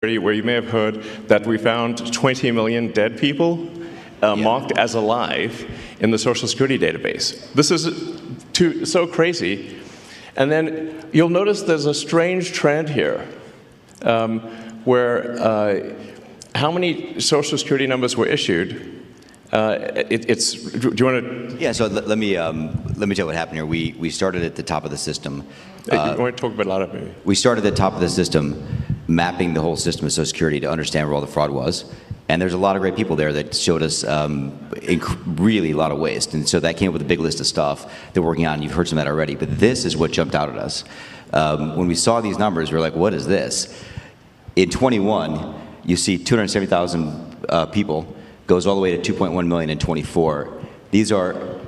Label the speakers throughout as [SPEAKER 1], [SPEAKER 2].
[SPEAKER 1] where you may have heard that we found 20 million dead people marked as alive in the Social Security database. This is so crazy. And then you'll notice there's a strange trend here where how many Social Security numbers were issued. Do you want to?
[SPEAKER 2] Yeah. So let me tell you what happened here. We started at the top of the system.
[SPEAKER 1] You want to talk about a lot of maybe?
[SPEAKER 2] We started at the top of the system, mapping the whole system of Social Security to understand where all the fraud was. And there's a lot of great people there that showed us really a lot of waste. And so that came up with a big list of stuff that we're working on. You've heard some of that already. But this is what jumped out at us. When we saw these numbers, we were like, what is this? In 21, you see 270,000 people, goes all the way to 2.1 million in 24. These are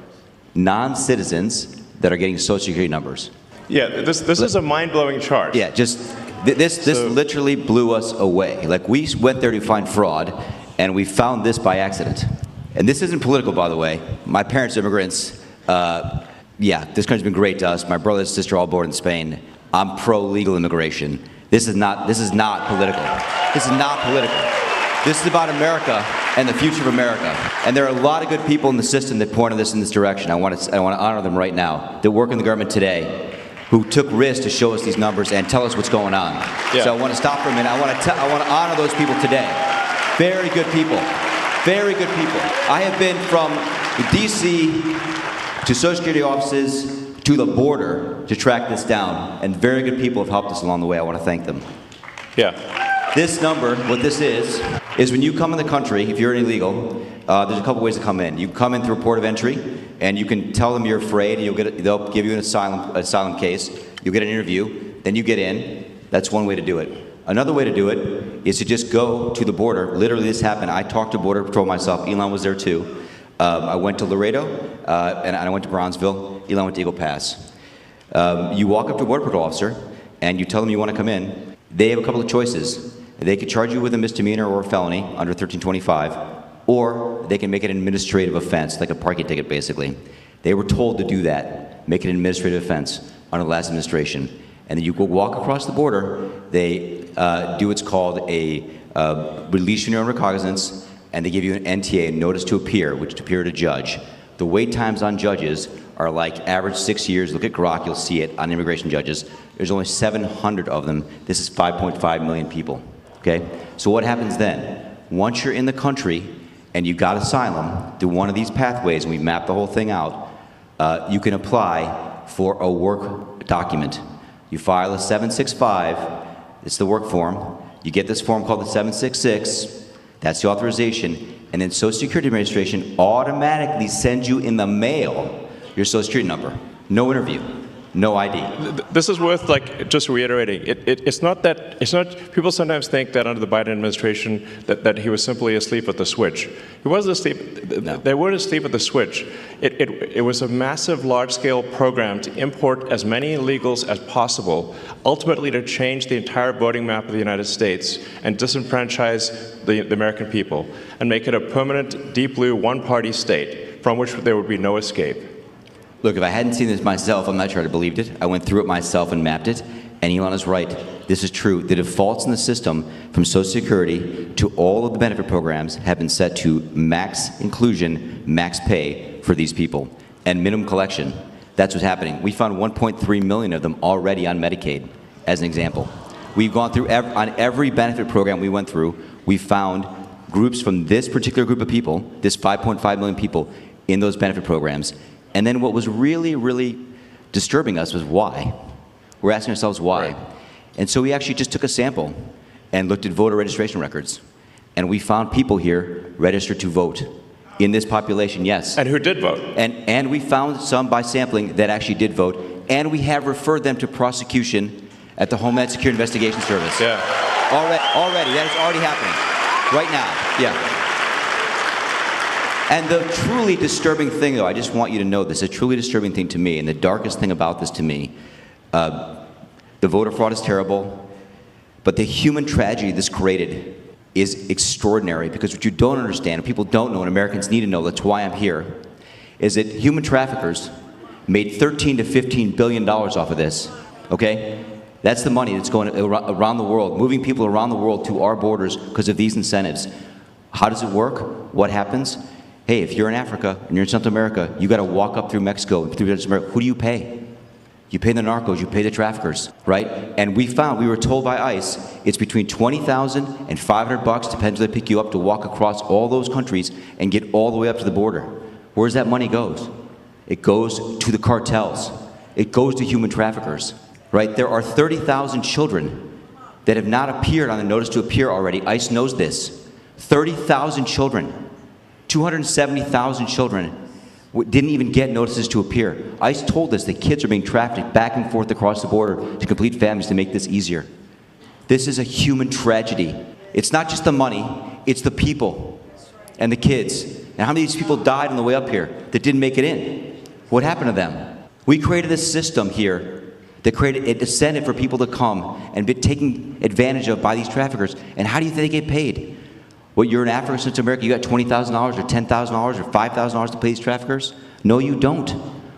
[SPEAKER 2] non-citizens that are getting Social Security numbers.
[SPEAKER 1] Yeah, this is a mind-blowing chart.
[SPEAKER 2] Yeah, this literally blew us away. Like, we went there to find fraud, and we found this by accident. And this isn't political, by the way. My parents are immigrants. Yeah, this country's been great to us. My brother and sister are all born in Spain. I'm pro-legal immigration. This is not political. This is not political. This is about America and the future of America. And there are a lot of good people in the system that pointed us in this direction. I want to honor them right now, that work in the government today, who took risks to show us these numbers and tell us what's going on. Yeah. So I want to stop for a minute. I want to honor those people today. Very good people. Very good people. I have been from D.C. to Social Security offices to the border to track this down, and very good people have helped us along the way. I want to thank them.
[SPEAKER 1] Yeah.
[SPEAKER 2] This number, what this is when you come in the country, if you're illegal, there's a couple ways to come in. You come in through a port of entry, and you can tell them you're afraid, and they'll give you an asylum case. You'll get an interview, then you get in. That's one way to do it. Another way to do it is to just go to the border. Literally, this happened. I talked to Border Patrol myself. Elon was there too. I went to Laredo, and I went to Bronzeville. Elon went to Eagle Pass. You walk up to a Border Patrol officer, and you tell them you want to come in. They have a couple of choices. They could charge you with a misdemeanor or a felony under 1325, or they can make it an administrative offense, like a parking ticket, basically. They were told to do that, make it an administrative offense under the last administration. And then you go walk across the border, they do what's called a release from your own recognizance, and they give you an NTA, a notice to appear, which to appear to judge. The wait times on judges are like average 6 years. Look at Grok, you'll see it on immigration judges. There's only 700 of them. This is 5.5 million people. Okay? So what happens then? Once you're in the country and you got asylum through one of these pathways, and we map the whole thing out, you can apply for a work document. You file a 765, it's the work form. You get this form called the 766, that's the authorization, and then Social Security Administration automatically sends you in the mail your Social Security number. No interview. No ID.
[SPEAKER 1] This is worth just reiterating. It's not people sometimes think that under the Biden administration that he was simply asleep at the switch. He wasn't asleep. No. They weren't asleep at the switch. It was a massive, large-scale program to import as many illegals as possible, ultimately to change the entire voting map of the United States and disenfranchise the American people and make it a permanent, deep blue, one-party state from which there would be no escape.
[SPEAKER 2] Look, if I hadn't seen this myself, I'm not sure I'd have believed it. I went through it myself and mapped it, and Elon is right. This is true. The defaults in the system from Social Security to all of the benefit programs have been set to max inclusion, max pay for these people, and minimum collection. That's what's happening. We found 1.3 million of them already on Medicaid, as an example. We've gone through, on every benefit program we went through, we found groups from this particular group of people, this 5.5 million people, in those benefit programs. And then what was really, really disturbing us was why. We're asking ourselves why. Right. And so we actually just took a sample and looked at voter registration records. And we found people here registered to vote. In this population, yes.
[SPEAKER 1] And who did vote.
[SPEAKER 2] And we found some by sampling that actually did vote. And we have referred them to prosecution at the Homeland Security Investigation Service.
[SPEAKER 1] Yeah.
[SPEAKER 2] Already, that is already happening. Right now, yeah. And the truly disturbing thing, though, I just want you to know this, a truly disturbing thing to me, and the darkest thing about this to me, the voter fraud is terrible, but the human tragedy this created is extraordinary, because what you don't understand, and people don't know, and Americans need to know, that's why I'm here, is that human traffickers made $13 to $15 billion off of this, okay? That's the money that's going around the world, moving people around the world to our borders because of these incentives. How does it work? What happens? Hey, if you're in Africa and you're in Central America, you got to walk up through Mexico, through Central America. Who do you pay? You pay the narcos, you pay the traffickers, right? And we were told by ICE, it's between $20,000 and $500, depends where they pick you up, to walk across all those countries and get all the way up to the border. Where's that money goes? It goes to the cartels. It goes to human traffickers, right? There are 30,000 children that have not appeared on the notice to appear already. ICE knows this. 30,000 children, 270,000 children didn't even get notices to appear. ICE told us that kids are being trafficked back and forth across the border to complete families to make this easier. This is a human tragedy. It's not just the money, it's the people and the kids. And how many of these people died on the way up here that didn't make it in? What happened to them? We created a system here that created an incentive for people to come and be taken advantage of by these traffickers. And how do you think they get paid? Well, you're in Africa, Central America, you got $20,000 or $10,000 or $5,000 to pay these traffickers? No, you don't.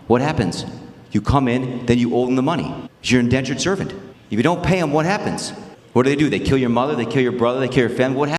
[SPEAKER 2] What happens? You come in, then you owe them the money. You're an indentured servant. If you don't pay them, what happens? What do? They kill your mother, they kill your brother, they kill your family. What happens?